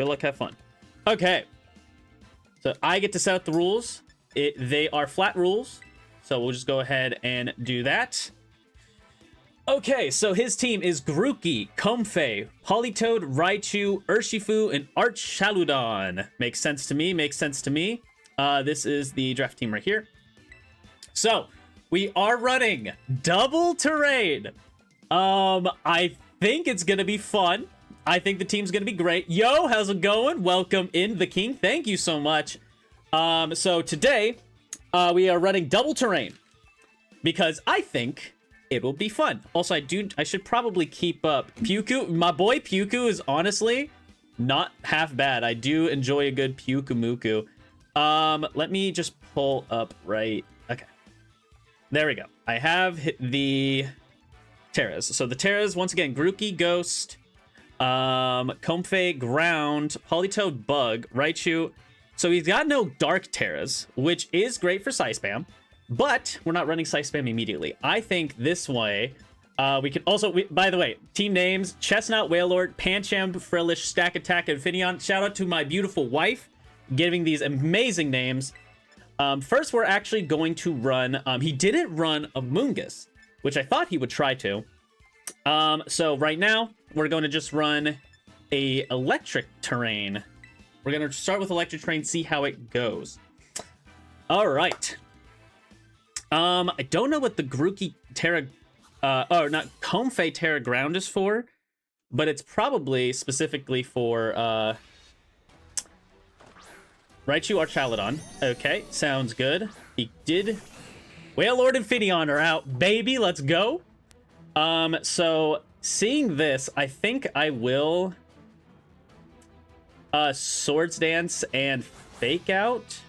Good luck, have fun. Okay. So I get to set out the rules. They are flat rules. So we'll just go ahead and do that. Okay, so his team is Grookey, Comfey, Politoed, Raichu, Urshifu, and Archaludon. Makes sense to me, makes sense to me. This is the draft team right here. So, we are running double terrain. I think it's gonna be fun. I think the team's gonna be great. Yo, how's it going? Welcome in, the king. Thank you so much. So today, we are running double terrain because I think it will be fun. Also, I should probably keep up. Puku, my boy Puku is honestly not half bad. I do enjoy a good Pukumuku. Let me just pull up right. Okay. There we go. I have hit the Terras. So the Terras, once again, Grookey, Ghost, Comfey, Ground, Politoed, Bug, Raichu. So he's got no Dark Terras, which is great for Psy Spam, but we're not running Psy Spam immediately. I think this way, we can also, by the way, team names, Chestnut, Wailord, Pancham, Frillish, Stack Attack, and Infineon. Shout out to my beautiful wife, giving these amazing names. First, we're actually going to run, he didn't run Amoongus, which I thought he would try to. So right now, we're going to just run a electric terrain. We're going to start with electric terrain, see how it goes. All right. I don't know what the Grookey Terra, not Comfey Terra Ground is for, but it's probably specifically for, Raichu Archaludon. Okay, sounds good. He did. Wailord and Infineon are out, baby. Let's go. So seeing this, I think I will Swords Dance and Fake Out.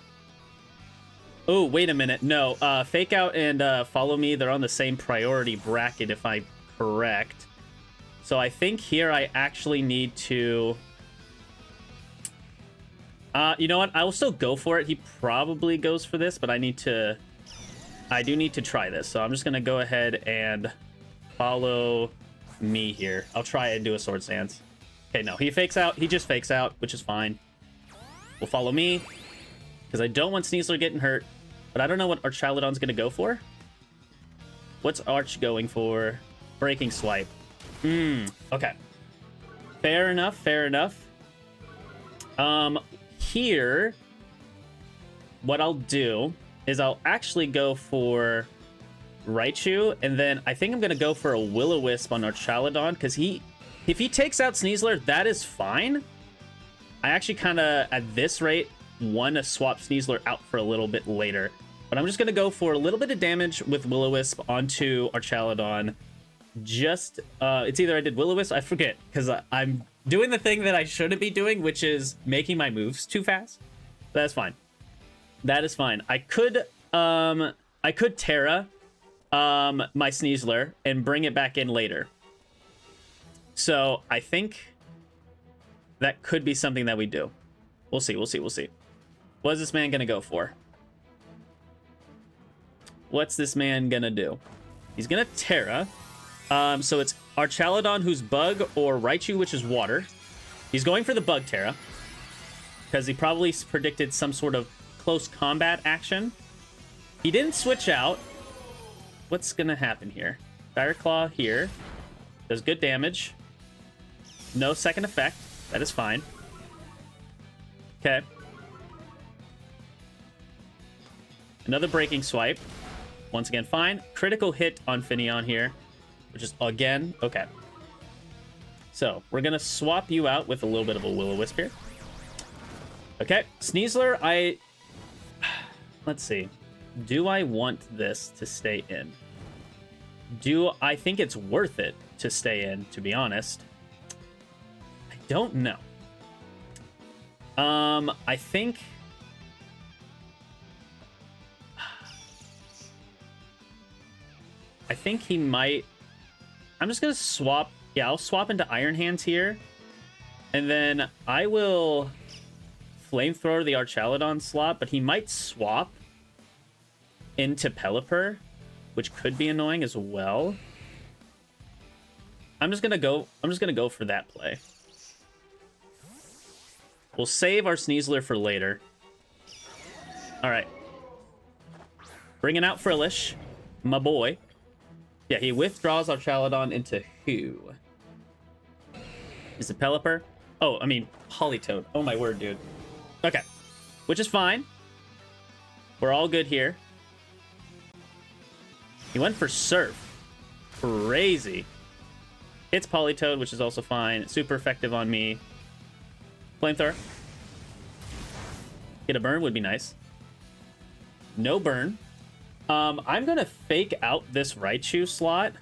Oh, wait a minute. No, Fake Out and Follow Me, they're on the same priority bracket if I'm correct. So I think here I actually need to... you know what? I will still go for it. He probably goes for this, but I do need to try this. So I'm just going to go ahead and Follow Me here. I'll try and do a Sword Stance. Okay, no, he fakes out. He just fakes out, which is fine. We'll Follow Me because I don't want Sneasler getting hurt, but I don't know what Archaludon's going to go for. What's Arch going for? Breaking Swipe. Okay. Fair enough, fair enough. Here, what I'll do is I'll actually go for Raichu, and then I think I'm going to go for a Will-O-Wisp on Archaludon, because if he takes out Sneasler, that is fine. I actually kind of, at this rate, want to swap Sneasler out for a little bit later. But I'm just going to go for a little bit of damage with Will-O-Wisp onto Archaludon. Just, it's either I did Will-O-Wisp, I forget, because I'm doing the thing that I shouldn't be doing, which is making my moves too fast. That's fine. That is fine. I could Terra my Sneasler and bring it back in later. So I think that could be something that we do. We'll see, we'll see, we'll see. What is this man gonna go for? What's this man gonna do? He's gonna Terra. So it's Archaludon, who's Bug, or Raichu, which is Water. He's going for the Bug Terra, because he probably predicted some sort of close combat action. He didn't switch out. What's going to happen here? Fire Claw here. Does good damage. No second effect. That is fine. Okay. Another Breaking Swipe. Once again, fine. Critical hit on Infineon here, which is, again, okay. So, we're going to swap you out with a little bit of a Will-O-Wisp here. Okay, Sneasler, let's see. Do I want this to stay in? I think it's worth it to stay in, to be honest? I don't know. I think... I think he might... I'm just going to swap... Yeah, I'll swap into Iron Hands here. And then I will Flamethrower the Archaludon slot, but he might swap into Pelipper, which could be annoying as well. I'm just gonna go for that play. We'll save our Sneasler for later. All right. Bringing out Frillish, my boy. Yeah, he withdraws Archaludon into who? Is it Pelipper? Oh, I mean, Politoed. Oh my word, dude. Okay. Which is fine. We're all good here. He went for Surf. Crazy. It's Politoed, which is also fine. Super effective on me. Flamethrower. Get a burn would be nice. No burn. I'm going to fake out this Raichu slot.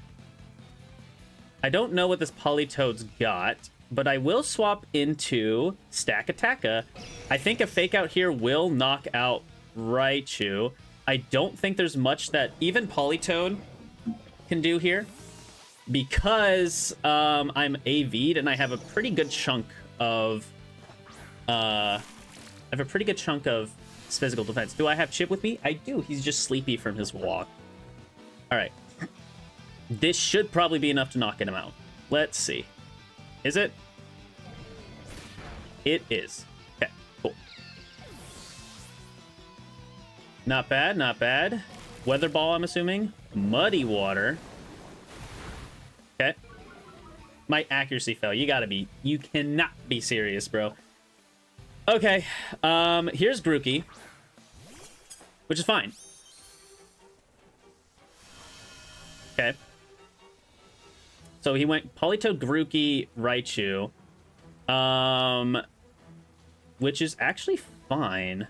I don't know what this Politoed's got, but I will swap into Stack Attacka. I think a fake out here will knock out Raichu. I don't think there's much that even Politoed can do here because I'm AV'd and I have a pretty good chunk of physical defense. Do I have Chip with me? I do. He's just sleepy from his walk. All right. This should probably be enough to knock him out. Let's see. Is it? It is. Okay, cool. Not bad, not bad. Weather Ball, I'm assuming. Muddy Water. Okay. My accuracy fell. You cannot be serious, bro. Okay, here's Grookey, which is fine. Okay. So he went Politoed, Grookey, Raichu, which is actually fine.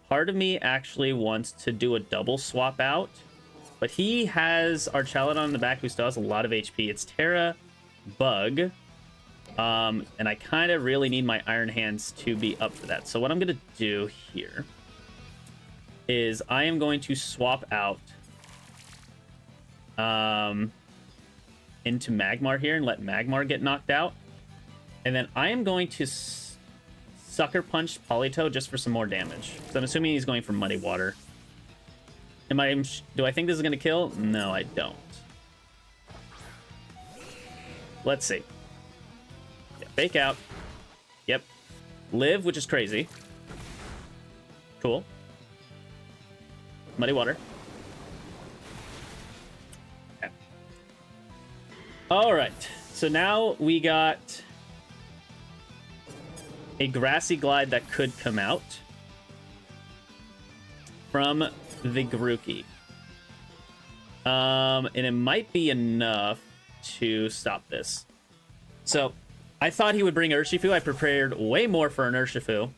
Part of me actually wants to do a double swap out, but he has Archaludon in the back who still has a lot of HP. It's Terra, Bug, and I kind of really need my Iron Hands to be up for that. So what I'm going to do here is I am going to swap out into Magmar here and let Magmar get knocked out. And then I am going to Sucker Punch Politoed just for some more damage. So I'm assuming he's going for Muddy Water. Do I think this is going to kill? No, I don't. Let's see. Yeah, fake out. Yep. Live, which is crazy. Cool. Muddy Water. Okay. All right. So now we got a Grassy Glide that could come out from the Grookey. And it might be enough to stop this. So I thought he would bring Urshifu. I prepared way more for an Urshifu.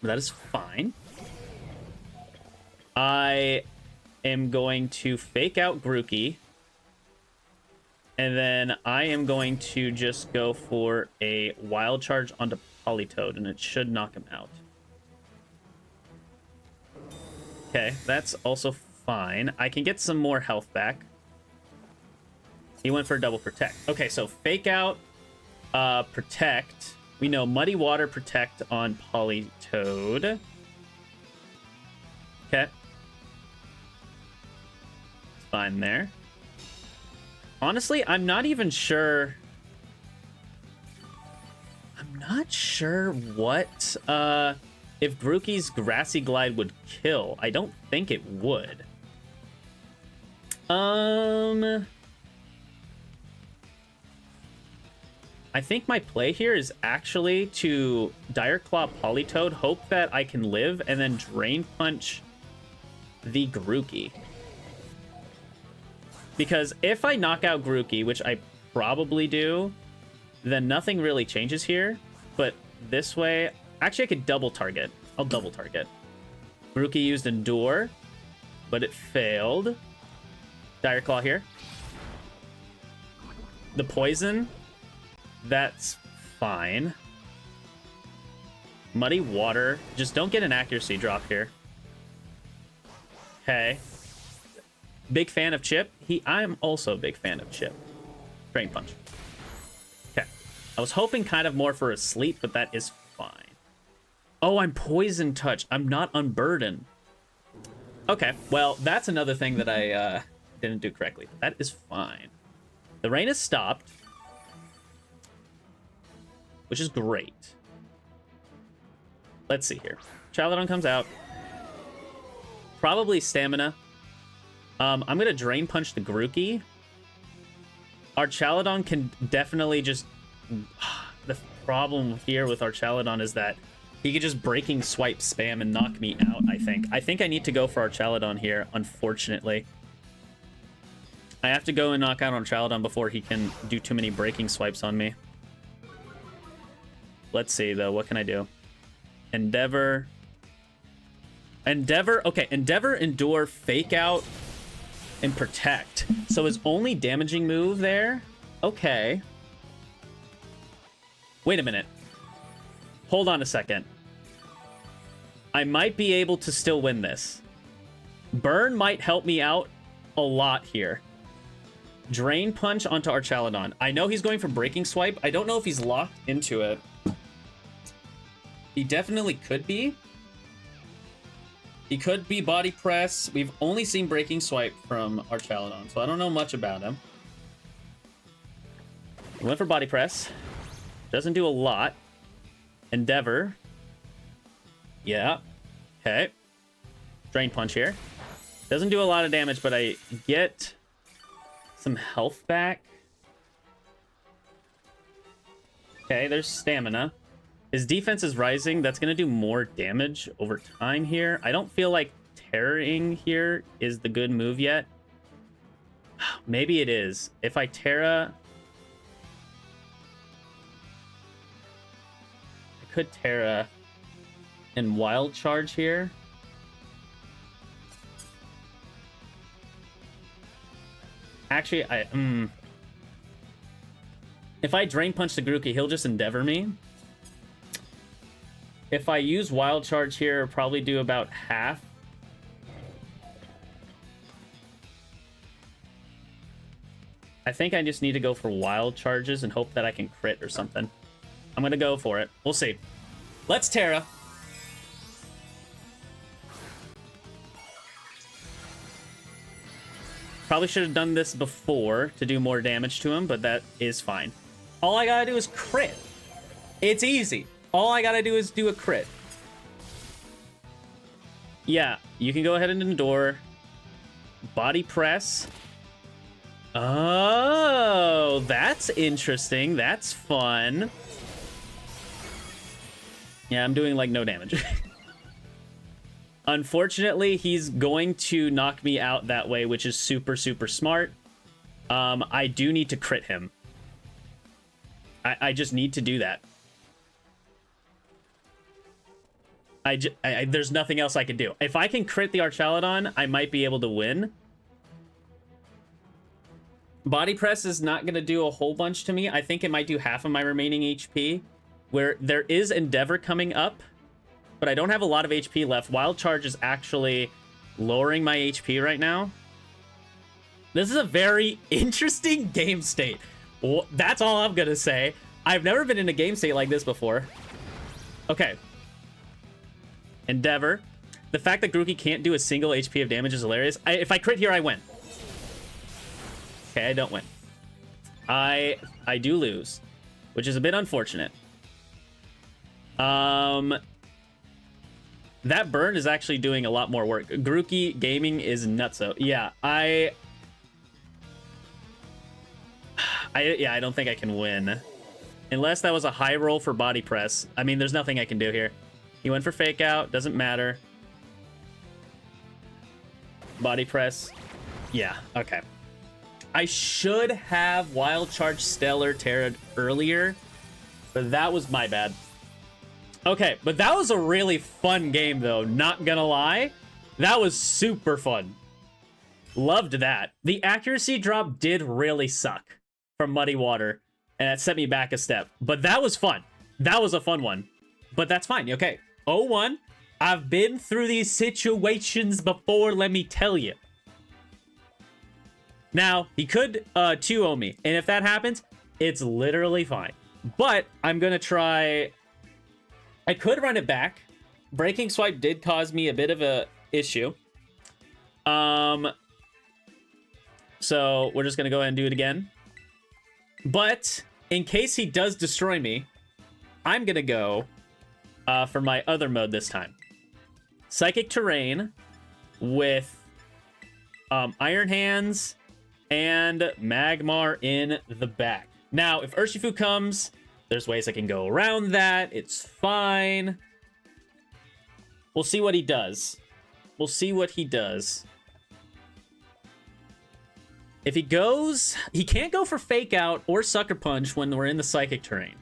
But that is fine. I am going to fake out Grookey. And then I am going to just go for a Wild Charge onto Politoed, and it should knock him out. Okay, that's also fine. I can get some more health back. He went for a double protect. Okay, so fake out, protect. We know Muddy Water protect on Politoed. Okay. It's fine there. Honestly, I'm not even sure. I'm not sure what if Grookey's Grassy Glide would kill. I don't think it would. I think my play here is actually to Dire Claw Politoed, hope that I can live, and then Drain Punch the Grookey. Because if I knock out Grookey, which I probably do, then nothing really changes here. But this way, actually I could double target. I'll double target. Grookey used Endure, but it failed. Dire Claw here. The poison, that's fine. Muddy Water, just don't get an accuracy drop here. Okay. Big fan of Chip. I'm also a big fan of Chip. Drain Punch. Okay. I was hoping kind of more for a sleep, but that is fine. Oh, I'm Poison Touch. I'm not Unburden. Okay, well, that's another thing that I didn't do correctly. That is fine. The rain has stopped. which is great. Let's see here. Archaludon comes out. Probably Stamina. I'm going to Drain Punch the Grookey. Archaludon can definitely just... The problem here with Archaludon is that he could just Breaking Swipe spam and knock me out, I think. I think I need to go for Archaludon here, unfortunately. I have to go and knock out Archaludon before he can do too many Breaking Swipes on me. Let's see, though. What can I do? Endeavor. Okay, Endeavor, Endure, Fake Out, and Protect. So his only damaging move there? Okay. Wait a minute. Hold on a second. I might be able to still win this. Burn might help me out a lot here. Drain Punch onto Archaludon. I know he's going for Breaking Swipe. I don't know if he's locked into it. He definitely could be. He could be Body Press. We've only seen Breaking Swipe from Archaludon, so I don't know much about him. He went for Body Press. Doesn't do a lot. Endeavor. Yeah. Okay. Drain Punch here. Doesn't do a lot of damage, but I get some health back. Okay, there's Stamina. His defense is rising. That's going to do more damage over time here. I don't feel like Terraing here is the good move yet. Maybe it is. If I Terra... I could Terra and Wild Charge here. Actually, if I Drain Punch the Grookey, he'll just Endeavor me. If I use Wild Charge here, it'll probably do about half. I think I just need to go for Wild Charges and hope that I can crit or something. I'm going to go for it. We'll see. Let's Terra. Probably should have done this before to do more damage to him, but that is fine. All I gotta do is crit. It's easy. All I gotta do is do a crit. Yeah, you can go ahead and Endure. Body Press. Oh, that's interesting. That's fun. Yeah, I'm doing like no damage. Unfortunately, he's going to knock me out that way, which is super, super smart. I do need to crit him. I just need to do that. There's nothing else I can do. If I can crit the Archaludon, I might be able to win. Body Press is not going to do a whole bunch to me. I think it might do half of my remaining HP. Where there is Endeavor coming up, but I don't have a lot of HP left. Wild Charge is actually lowering my HP right now. This is a very interesting game state. Well, that's all I'm going to say. I've never been in a game state like this before. Okay. Endeavor. The fact that Grookey can't do a single HP of damage is hilarious. If I crit here, I win. Okay, I don't win. I do lose, which is a bit unfortunate. That burn is actually doing a lot more work. Grookey gaming is nutso. Yeah, I don't think I can win. Unless that was a high roll for Body Press. I mean, there's nothing I can do here. He went for Fake Out. Doesn't matter. Body Press. Yeah, okay. I should have Wild Charge Stellar Terra earlier, but that was my bad. Okay, but that was a really fun game, though. Not gonna lie. That was super fun. Loved that. The accuracy drop did really suck from Muddy Water, and that set me back a step. But that was fun. That was a fun one. But that's fine. Okay, 0-1. I've been through these situations before, let me tell you. Now, he could 2-0 me, and if that happens, it's literally fine. But I'm gonna try... I could run it back. Breaking Swipe did cause me a bit of a issue. So we're just gonna go ahead and do it again. But in case he does destroy me, I'm gonna go for my other mode this time. Psychic Terrain with Iron Hands and Magmar in the back. Now, if Urshifu comes, there's ways I can go around that. It's fine. We'll see what he does. We'll see what he does. If he goes... He can't go for Fake Out or Sucker Punch when we're in the Psychic Terrain.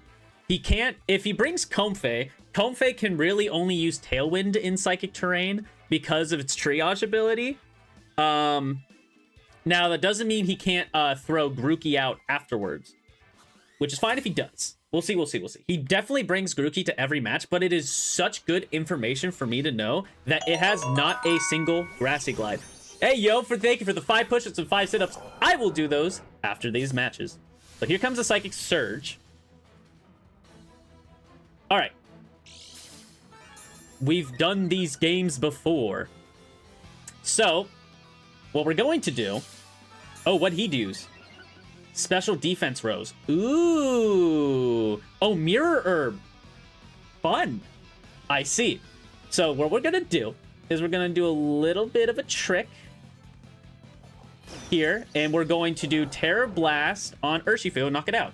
He can't... If he brings Comfey, Comfey can really only use Tailwind in Psychic Terrain because of its Triage ability. Now, that doesn't mean he can't throw Grookey out afterwards, which is fine if he does. We'll see, we'll see, we'll see. He definitely brings Grookey to every match, but it is such good information for me to know that it has not a single Grassy Glide. Hey, yo, thank you for the 5 push-ups and 5 sit-ups. I will do those after these matches. So here comes the Psychic Surge. All right. We've done these games before. So, what we're going to do... Oh, what'd he do? Special Defense Rose. Ooh. Oh, Mirror Herb. Fun. I see. So what we're going to do is we're going to do a little bit of a trick here. And we're going to do Terror Blast on Urshifu and knock it out.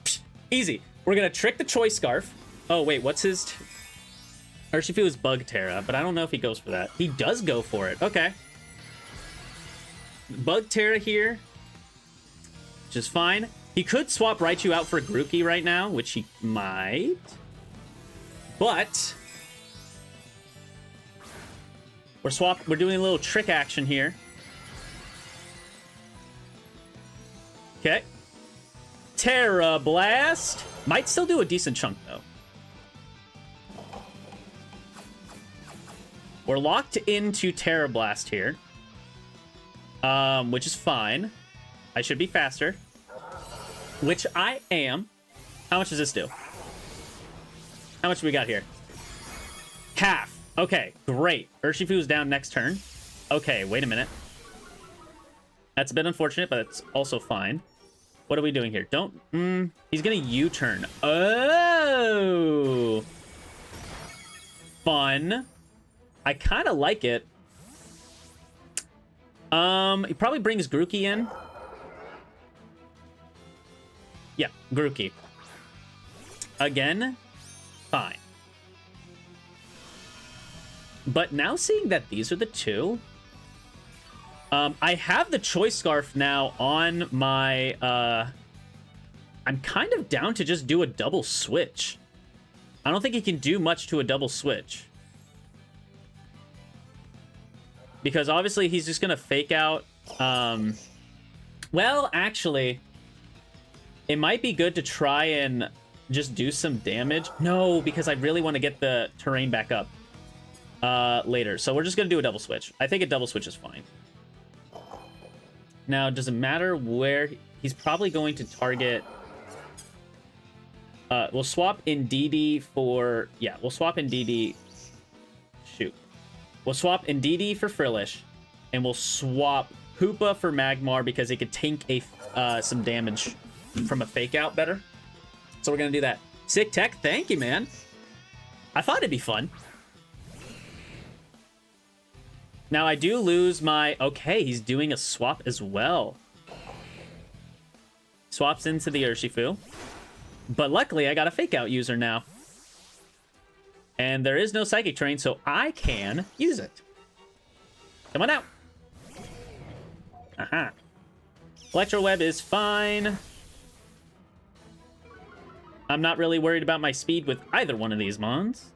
Psh, easy. We're going to trick the Choice Scarf. Oh, wait. What's his... Urshifu is Bug Terra, but I don't know if he goes for that. He does go for it. Okay. Bug Terra here. Which is fine. He could swap Raichu out for Grookey right now, which he might. But we're doing a little trick action here. Okay. Terra Blast. Might still do a decent chunk though. We're locked into Terra Blast here. Which is fine. I should be faster. Which I am. How much does this do? How much do we got here? Half. Okay, great. Urshifu's down next turn. Okay, wait a minute. That's a bit unfortunate, but it's also fine. What are we doing here? Don't... he's gonna U-turn. Oh! Fun. I kind of like it. He probably brings Grookey in. Yeah, Grookey. Again, fine. But now seeing that these are the two, I have the Choice Scarf now on my, I'm kind of down to just do a double switch. I don't think he can do much to a double switch. Because obviously he's just going to Fake Out. Well, actually, it might be good to try and just do some damage. No, because I really want to get the terrain back up later. So we're just going to do a double switch. I think a double switch is fine. Now, does it matter where... He's probably going to target... we'll swap Indeedee for... Yeah, we'll swap Indeedee... Shoot. We'll swap Indeedee for Frillish, and we'll swap Hoopa for Magmar because it could tank some damage from a Fake Out better. So we're going to do that. Sick tech. Thank you, man. I thought it'd be fun. Now, I do lose my... Okay, he's doing a swap as well. Swaps into the Urshifu. But luckily, I got a Fake Out user now. And there is no Psychic Terrain, so I can use it. Come on out. Aha. Electro Web is fine. I'm not really worried about my speed with either one of these mons.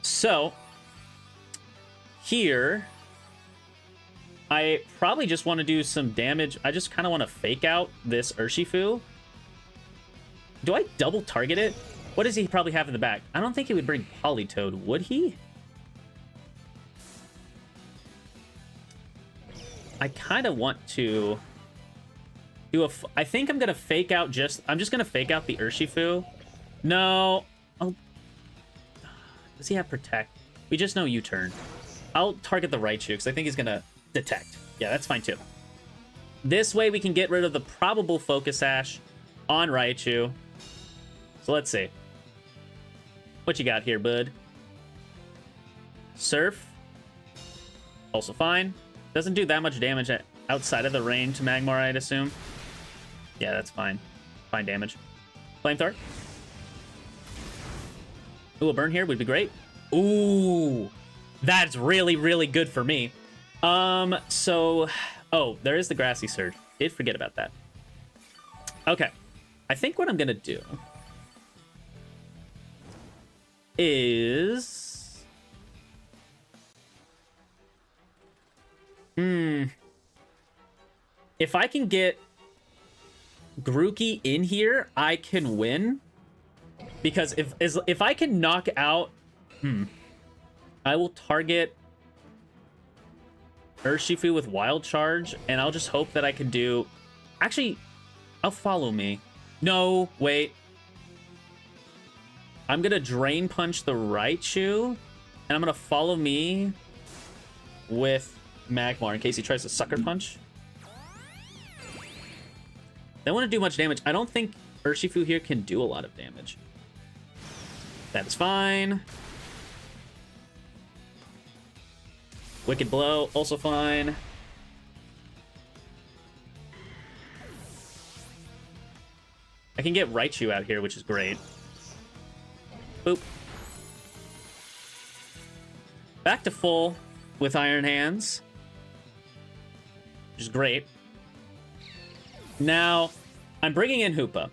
So, here, I probably just want to do some damage. I just kind of want to Fake Out this Urshifu. Do I double target it? What does he probably have in the back? I don't think he would bring Politoed, would he? I kind of want to do a... I think I'm going to Fake Out just... I'm just going to Fake Out the Urshifu. No. Oh. Does he have Protect? We just know U-turn. I'll target the Raichu because I think he's going to Detect. Yeah, that's fine too. This way we can get rid of the probable Focus Sash. on Raichu. So let's see. What you got here, bud? Surf. Also fine. Doesn't do that much damage outside of the range to Magmar, I'd assume. Yeah, that's fine. Fine damage. Flamethrower. Ooh, a burn here would be great. Ooh, that's really, really good for me. So... Oh, there is the Grassy Surge. Did forget about that. Okay. I think what I'm gonna do is... If I can get Grookey in here, I can win. Because if I can knock out... I will target Urshifu with Wild Charge, and I'll just hope that I can do... Actually, I'll follow me. No, wait. I'm gonna Drain Punch the Raichu, and I'm gonna follow me with Magmar in case he tries to Sucker Punch. They don't want to do much damage. I don't think Urshifu here can do a lot of damage. That is fine. Wicked Blow, also fine. I can get Raichu out here, which is great. Boop. Back to full with Iron Hands, which is great. Now, I'm bringing in Hoopa.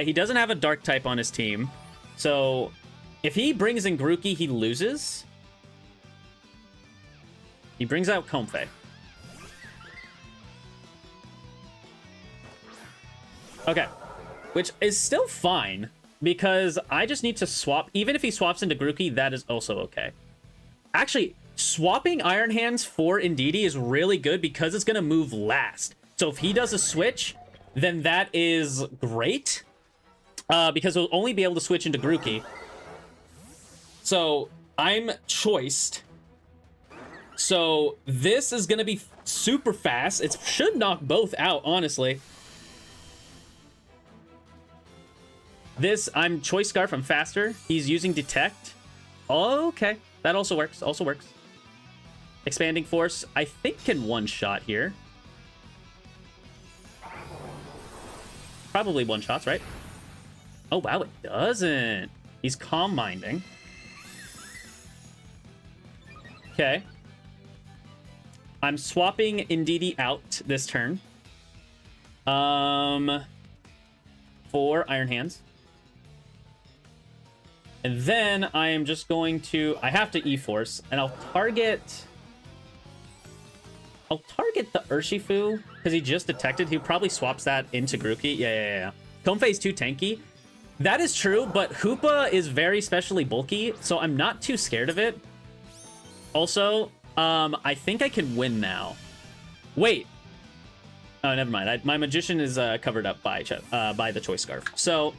He doesn't have a Dark type on his team, so if he brings in Grookey, he loses. He brings out Comfey. Okay, which is still fine, because I just need to swap. Even if he swaps into Grookey, that is also okay. Actually, swapping Iron Hands for Indeedee is really good because it's going to move last. So if he does a switch, then that is great, because he'll only be able to switch into Grookey. So I'm choiced. So this is going to be super fast. It should knock both out, honestly. This, I'm Choice Scarf, I'm faster. He's using Detect. Okay, that also works, Expanding Force, I think can one-shot here. Probably one-shots, right? Oh, wow, it doesn't. He's Calm Minding. Okay. I'm swapping Indeedee out this turn. For Iron Hands. And then I am just going to... I have to E-Force, and I'll target the Urshifu, because he just detected. He probably swaps that into Grookey. Yeah. Comfey's too tanky. That is true, but Hoopa is very specially bulky, so I'm not too scared of it. Also, I think I can win now. Wait. Oh, never mind. My Magician is covered up by the Choice Scarf. So...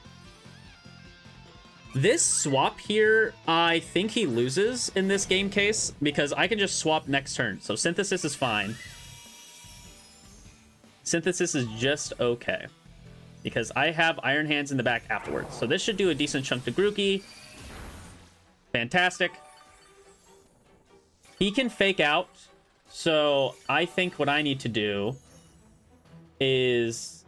This swap here, I think he loses in this game case, because I can just swap next turn. So Synthesis is fine. Synthesis is just okay, because I have Iron Hands in the back afterwards. So this should do a decent chunk to Grookey. Fantastic. He can Fake Out, so I think what I need to do is...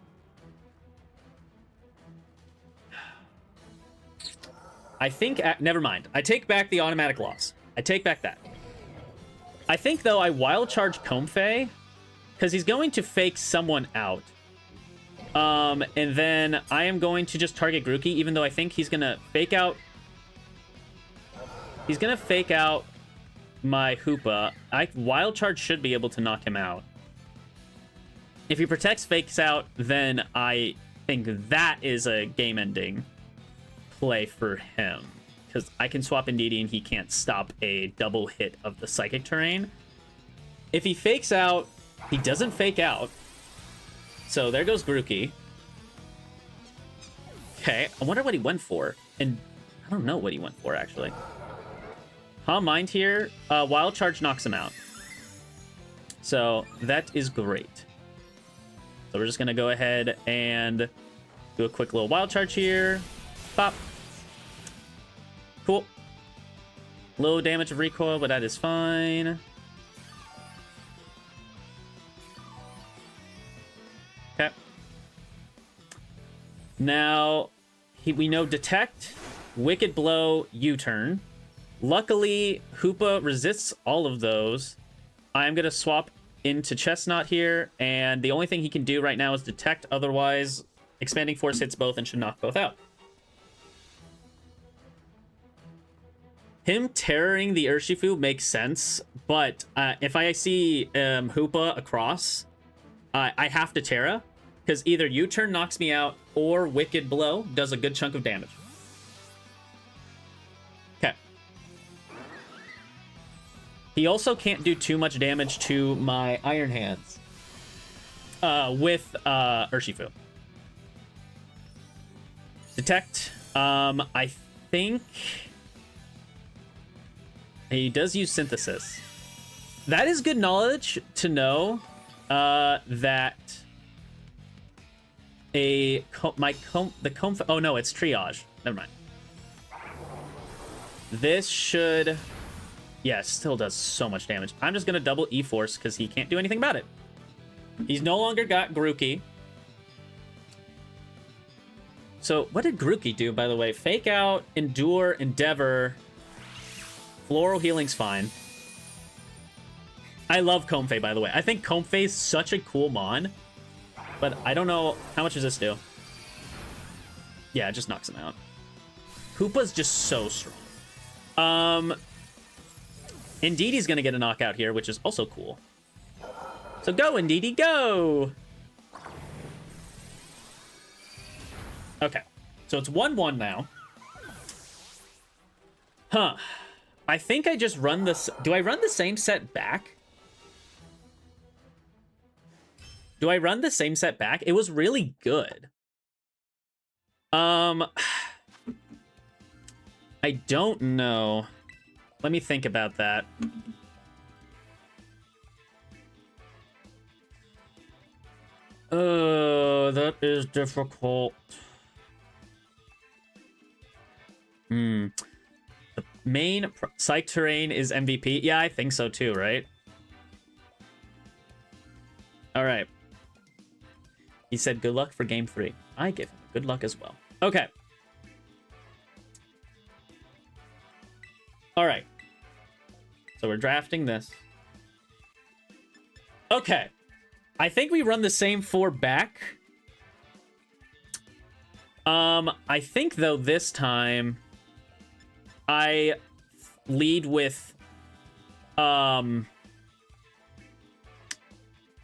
I think... never mind. I take back the automatic loss. I take back that. I think, though, I Wild Charge Comfey, because he's going to fake someone out. And then I am going to just target Grookey, even though I think he's going to fake out... He's going to fake out my Hoopa. Wild Charge should be able to knock him out. If he protects, fakes out, then I think that is a game-ending play for him, because I can swap Indeedee and he can't stop a double hit of the Psychic Terrain. If he fakes out, he doesn't fake out, so there goes Grookey. Okay, I wonder what he went for, and I don't know what he went for, actually. Calm Mind here. Wild Charge knocks him out, so that is great. So we're just going to go ahead and do a quick little wild charge here. Pop. Cool. Low damage of recoil, but that is fine. Okay. Now, we know Detect, Wicked Blow, U-Turn. Luckily, Hoopa resists all of those. I'm going to swap into Chestnut here, and the only thing he can do right now is Detect. Otherwise, Expanding Force hits both and should knock both out. Him terroring the Urshifu makes sense, but if I see Hoopa across, I have to Terra, because either U-Turn knocks me out or Wicked Blow does a good chunk of damage. Okay. He also can't do too much damage to my Iron Hands with Urshifu. Detect. I think he does use Synthesis. That is good knowledge to know that the Comfey. Oh no, it's Triage. Never mind. This should. Yeah, still does so much damage. I'm just gonna double E-Force because he can't do anything about it. He's no longer got Grookey. So what did Grookey do, by the way? Fake Out, Endure, Endeavor. Floral Healing's fine. I love Comfey, by the way. I think Comfey's such a cool mon. But I don't know. How much does this do? Yeah, it just knocks him out. Hoopa's just so strong. Indeedee's gonna get a knockout here, which is also cool. So go, Indeedee, go! Okay. So it's 1-1 now. Huh. I think I just run this. Do I run the same set back? Do I run the same set back? It was really good. I don't know. Let me think about that. That is difficult. The main Psych Terrain is MVP. Yeah, I think so too, right? All right. He said good luck for game 3. I give him good luck as well. Okay. All right. So we're drafting this. Okay. I think we run the same 4 back. I think, though, this time I lead with Iron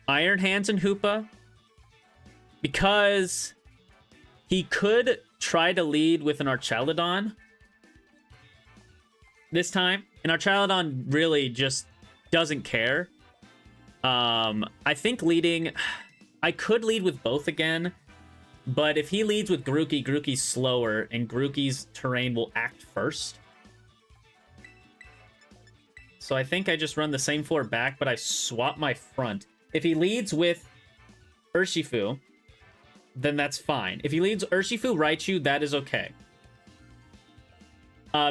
Hands and Hoopa, because he could try to lead with an Archaludon this time, and Archaludon really just doesn't care. I think leading... I could lead with both again, but if he leads with Grookey, Grookey's slower, and Grookey's terrain will act first. So I think I just run the same 4 back, but I swap my front. If he leads with Urshifu, then that's fine. If he leads Urshifu, Raichu, that is okay.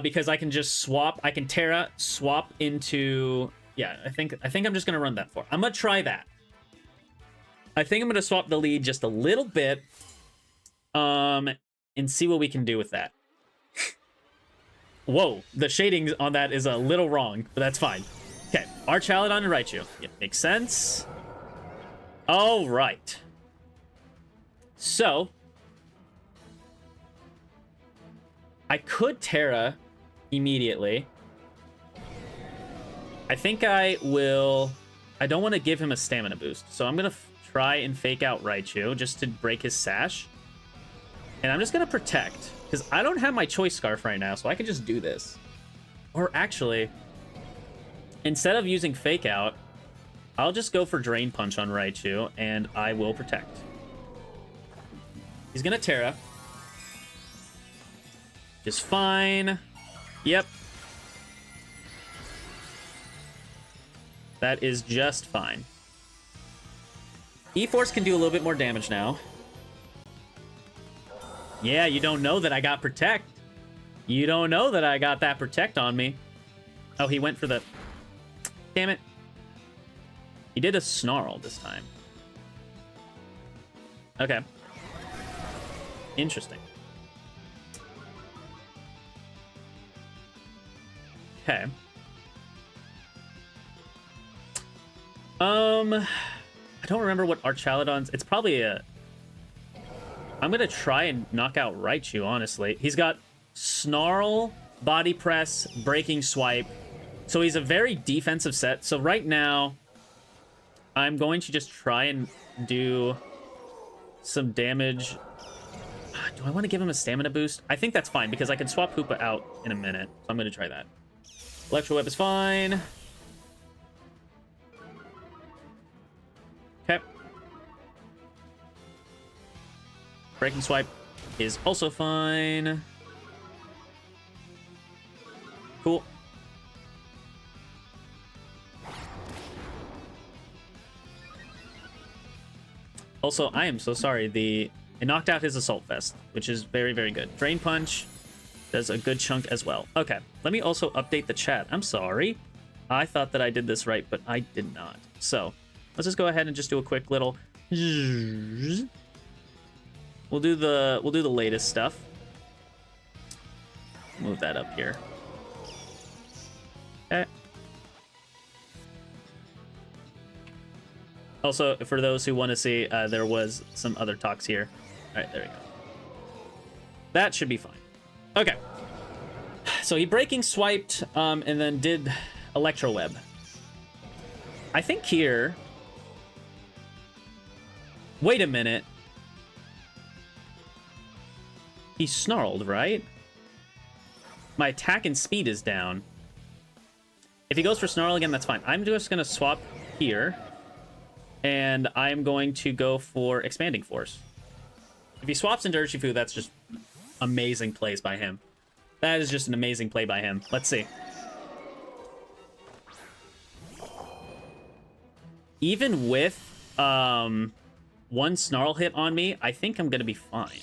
Because I can just swap. I can Terra, swap into... Yeah, I think I'm just going to run that 4. I'm going to try that. I think I'm going to swap the lead just a little bit. And see what we can do with that. Whoa, the shading on that is a little wrong, but that's fine. Okay, Archaludon and Raichu. Yeah, makes sense. All right. So, I could Terra immediately. I think I will... I don't want to give him a stamina boost, so I'm going to try and fake out Raichu just to break his sash. And I'm just going to protect, because I don't have my Choice Scarf right now, so I can just do this. Or actually, instead of using Fake Out, I'll just go for Drain Punch on Raichu, and I will protect. He's going to Terra. Just fine. Yep. That is just fine. E-Force can do a little bit more damage now. Yeah, you don't know that I got Protect. You don't know that I got that Protect on me. Oh, he went for the... Damn it. He did a Snarl this time. Okay. Interesting. Okay. I don't remember what Archaludon's... It's probably a... I'm gonna try and knock out Raichu, honestly. He's got Snarl, Body Press, Breaking Swipe. So he's a very defensive set. So right now, I'm going to just try and do some damage. Do I want to give him a stamina boost? I think that's fine because I can swap Hoopa out in a minute. So I'm going to try that. Electro Web is fine. Okay. Breaking Swipe is also fine. Cool. Also, I am so sorry. It knocked out his Assault Vest, which is very, very good. Drain Punch does a good chunk as well. Okay, let me also update the chat. I'm sorry. I thought that I did this right, but I did not. So let's just go ahead and just do a quick little... We'll do the latest stuff. Move that up here. Okay. Also, for those who want to see, there was some other talks here. All right, there we go. That should be fine. Okay. So he Breaking Swiped, and then did Electro Web. I think here... Wait a minute. He Snarled, right? My attack and speed is down. If he goes for Snarl again, that's fine. I'm just going to swap here. And I'm going to go for Expanding Force. If he swaps into Urshifu, that's just amazing plays by him. That is just an amazing play by him. Let's see. Even with one Snarl hit on me, I think I'm going to be fine.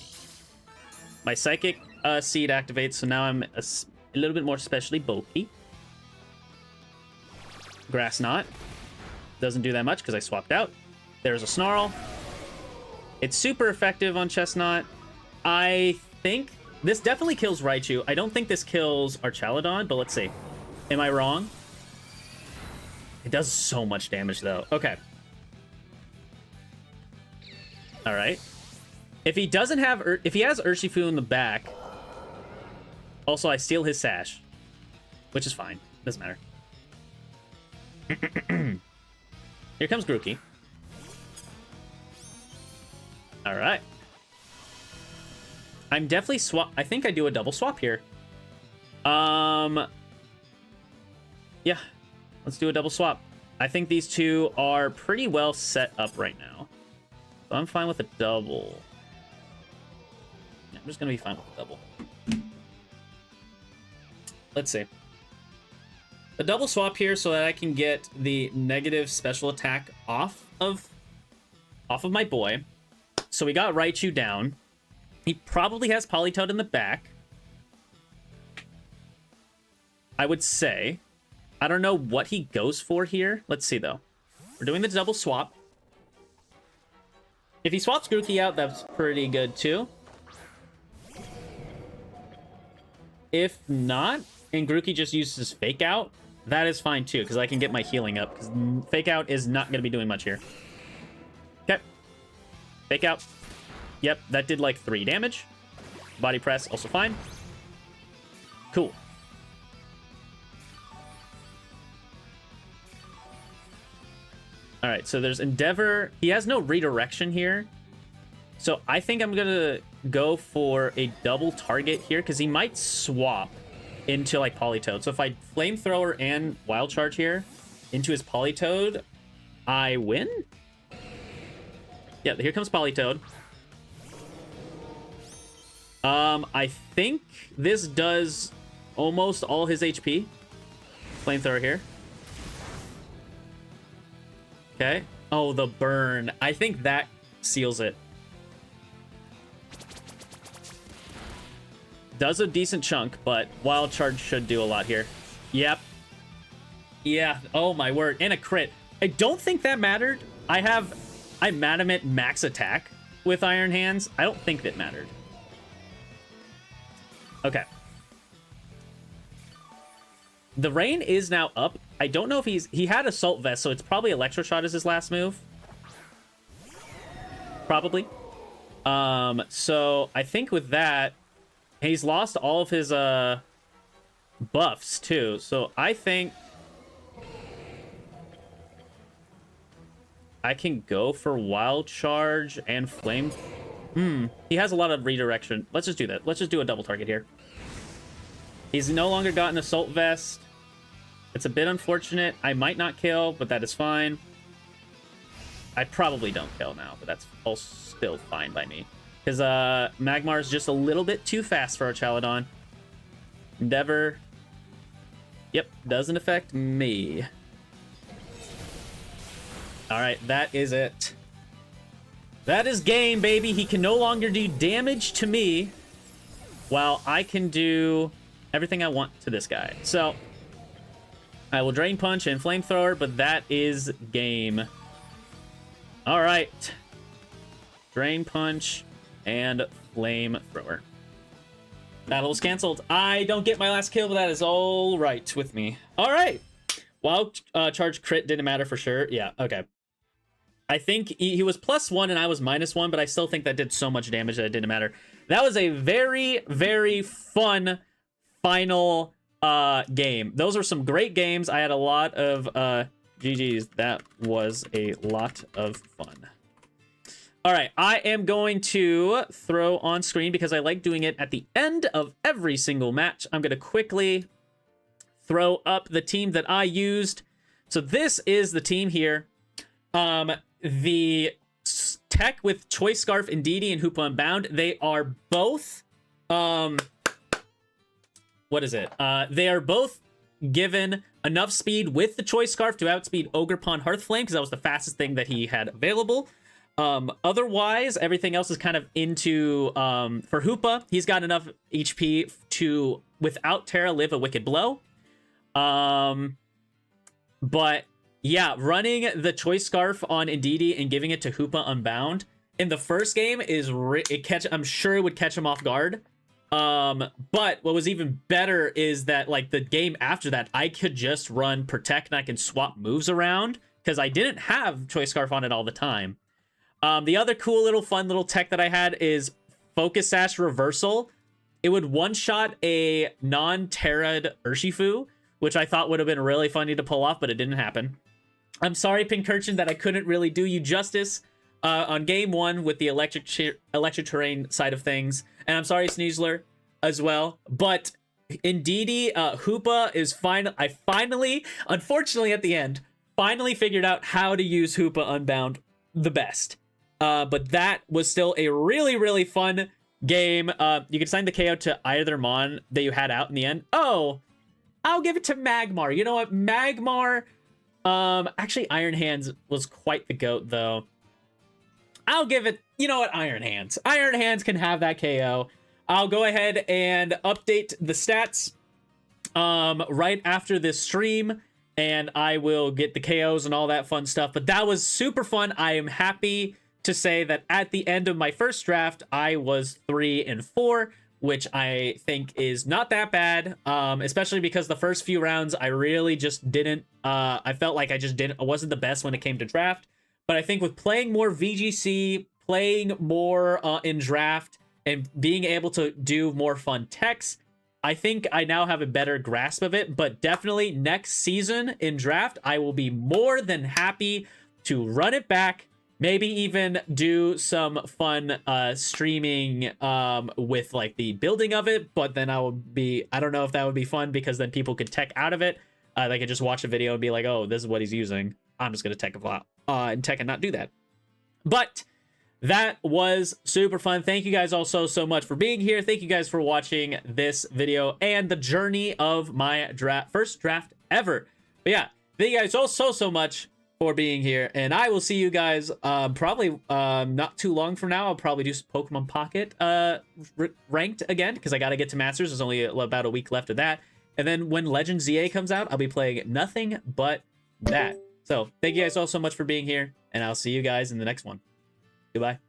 My Psychic Seed activates, so now I'm a little bit more specially bulky. Grass Knot. Doesn't do that much because I swapped out. There's a Snarl. It's super effective on Chestnut. I think this definitely kills Raichu. I don't think this kills Archaludon, but let's see. Am I wrong? It does so much damage, though. Okay. All right. If he doesn't have... if he has Urshifu in the back... Also, I steal his Sash. Which is fine. Doesn't matter. Here comes Grookey. All right. I'm definitely swap. I think I do a double swap here. Yeah. Let's do a double swap. I think these two are pretty well set up right now. So I'm fine with a double. Yeah, I'm just going to be fine with a double. Let's see. A double swap here so that I can get the negative special attack off of my boy. So we got Raichu down. He probably has Politoed in the back. I would say. I don't know what he goes for here. Let's see, though. We're doing the double swap. If he swaps Grookey out, that's pretty good, too. If not, and Grookey just uses Fake Out, that is fine, too, because I can get my healing up. Because Fake Out is not going to be doing much here. Okay. Fake Out. Yep, that did like 3 damage. Body Press, also fine. Cool. All right, so there's Endeavor. He has no redirection here. So I think I'm going to go for a double target here because he might swap into like Politoed. So if I Flamethrower and Wild Charge here into his Politoed, I win? Yeah, here comes Politoed. I think this does almost all his HP. Flamethrower here. Okay. Oh, the burn. I think that seals it. Does a decent chunk, but Wild Charge should do a lot here. Yep. Yeah. Oh, my word. And a crit. I don't think that mattered. I'm Madamit max attack with Iron Hands. I don't think that mattered. Okay. The rain is now up. I don't know if he had Assault Vest, so it's probably Electro Shot as his last move. Probably. So I think with that, he's lost all of his buffs too. So I think I can go for Wild Charge and Flame. He has a lot of redirection. Let's just do that. Let's just do a double target here. He's no longer got an Assault Vest. It's a bit unfortunate. I might not kill, but that is fine. I probably don't kill now, but that's all still fine by me. Because Magmar is just a little bit too fast for Archaludon. Endeavor. Yep, doesn't affect me. Alright, that is it. That is game, baby. He can no longer do damage to me, while I can do everything I want to this guy. So, I will Drain Punch and Flamethrower, but that is game. Alright. Drain Punch and Flamethrower. Battle was canceled. I don't get my last kill, but that is all right with me. Alright. Wild Charge crit didn't matter for sure. Yeah, okay. I think he was +1 and I was -1, but I still think that did so much damage that it didn't matter. That was a very, very fun final game. Those were some great games. I had a lot of GG's. That was a lot of fun. All right, I am going to throw on screen because I like doing it at the end of every single match. I'm going to quickly throw up the team that I used. So this is the team here. The tech with Choice Scarf, Indeedee, and Hoopa Unbound, they are both what is it? They are both given enough speed with the Choice Scarf to outspeed Ogerpon Hearthflame, because that was the fastest thing that he had available. Otherwise, everything else is kind of into, for Hoopa, he's got enough HP to, without Terra, live a Wicked Blow. But yeah, running the Choice Scarf on Indeedee and giving it to Hoopa Unbound in the first game is, I'm sure it would catch him off guard. But what was even better is that, like, the game after that, I could just run Protect and I can swap moves around because I didn't have Choice Scarf on it all the time. The other cool little fun little tech that I had is Focus Sash Reversal. It would one-shot a non-terra'd Urshifu, which I thought would have been really funny to pull off, but it didn't happen. I'm sorry, Pincurchin, that I couldn't really do you justice on game one with the electric terrain side of things. And I'm sorry, Sneasler, as well. But Indeedee, Hoopa is fine. I finally, unfortunately at the end, finally figured out how to use Hoopa Unbound the best. But that was still a really, really fun game. You can assign the KO to either Mon that you had out in the end. Oh, I'll give it to Magmar. You know what? Magmar, actually Iron Hands was quite the GOAT though. I'll give it, you know what? Iron Hands. Iron Hands can have that KO. I'll go ahead and update the stats right after this stream, and I will get the KOs and all that fun stuff. But that was super fun. I am happy to say that at the end of my first draft, I was 3-4, which I think is not that bad, especially because the first few rounds, I really just didn't, I felt like I wasn't the best when it came to draft. But I think with playing more VGC, playing more in draft, and being able to do more fun techs, I think I now have a better grasp of it. But definitely next season in draft, I will be more than happy to run it back. Maybe even do some fun streaming with like the building of it. But then I don't know if that would be fun, because then people could tech out of it. They could just watch a video and be like, oh, this is what he's using. I'm just going to tech a lot and tech and not do that. But that was super fun. Thank you guys all so much for being here. Thank you guys for watching this video and the journey of my first draft ever. But yeah, thank you guys all so much. for being here, and I will see you guys probably not too long from now. I'll probably do some Pokemon Pocket ranked again, because I got to get to Masters. There's only about a week left of that. And then when Legend ZA comes out, I'll be playing nothing but that. So thank you guys all so much for being here, and I'll see you guys in the next one. Goodbye.